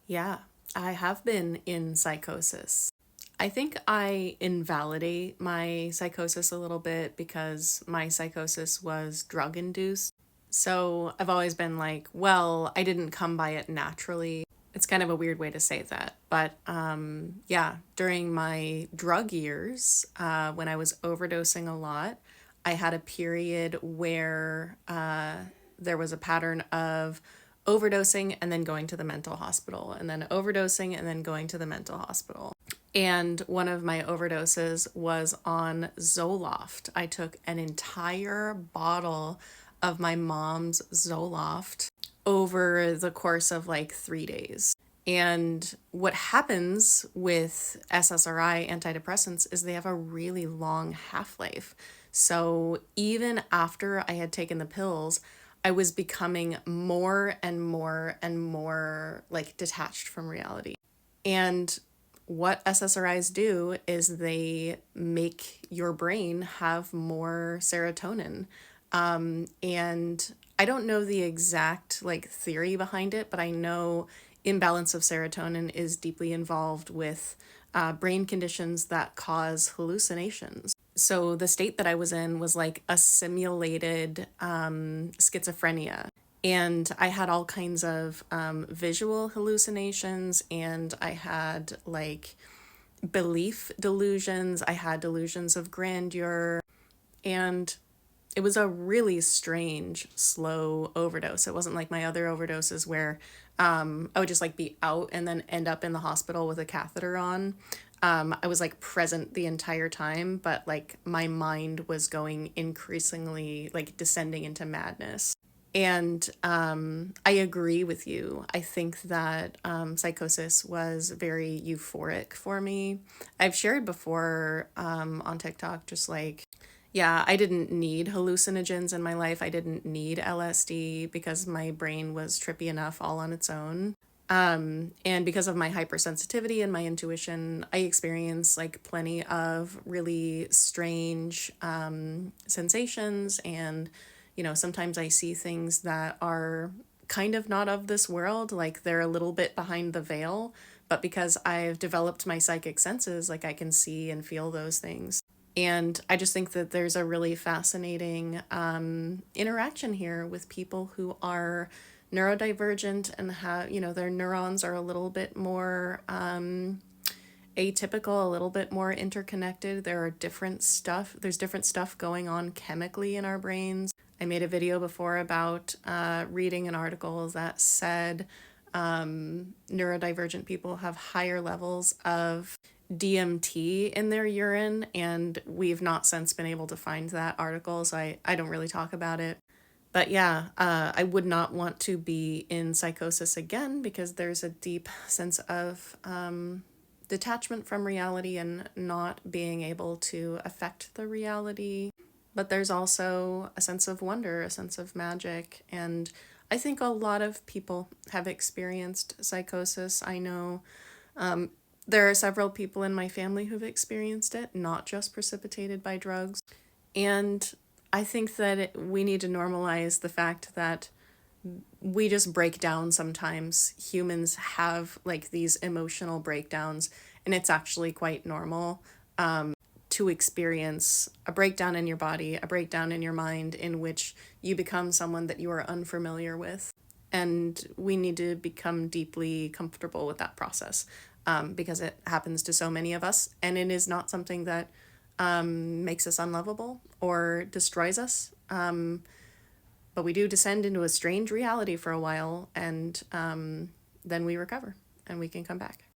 Yeah, I have been in psychosis. I think I invalidate my psychosis a little bit because my psychosis was drug induced. So I've always been like, well, I didn't come by it naturally. It's kind of a weird way to say that. But yeah, during my drug years, when I was overdosing a lot, I had a period where there was a pattern of overdosing and then going to the mental hospital, and then overdosing and then going to the mental hospital. And one of my overdoses was on Zoloft. I took an entire bottle of my mom's Zoloft over the course of like 3 days. And what happens with SSRI antidepressants is they have a really long half life. So even after I had taken the pills, I was becoming more and more and more like detached from reality. And what SSRIs do is they make your brain have more serotonin. And I don't know the exact like theory behind it, but I know imbalance of serotonin is deeply involved with brain conditions that cause hallucinations. So the state that I was in was like a simulated schizophrenia. And I had all kinds of visual hallucinations, and I had like belief delusions. I had delusions of grandeur, and it was a really strange, slow overdose. It wasn't like my other overdoses where I would just like be out and then end up in the hospital with a catheter on. I was like present the entire time, but like my mind was going increasingly like descending into madness. And I agree with you. I think that psychosis was very euphoric for me. I've shared before on TikTok, just like, yeah, I didn't need hallucinogens in my life. I didn't need LSD because my brain was trippy enough all on its own. And because of my hypersensitivity and my intuition, I experience like plenty of really strange sensations. And, sometimes I see things that are kind of not of this world, like they're a little bit behind the veil. But because I've developed my psychic senses, like I can see and feel those things. And I just think that there's a really fascinating interaction here with people who are neurodivergent and have, their neurons are a little bit more atypical, a little bit more interconnected. There's different stuff going on chemically in our brains. I made a video before about reading an article that said neurodivergent people have higher levels of DMT in their urine, and we've not since been able to find that article, so I don't really talk about it. But yeah, I would not want to be in psychosis again because there's a deep sense of detachment from reality and not being able to affect the reality. But there's also a sense of wonder, a sense of magic, and I think a lot of people have experienced psychosis. I know there are several people in my family who've experienced it, not just precipitated by drugs. And I think that we need to normalize the fact that we just break down sometimes. Humans have like these emotional breakdowns, and it's actually quite normal to experience a breakdown in your body, a breakdown in your mind, in which you become someone that you are unfamiliar with. And we need to become deeply comfortable with that process because it happens to so many of us, and it is not something that makes us unlovable or destroys us. But we do descend into a strange reality for a while, and then we recover and we can come back.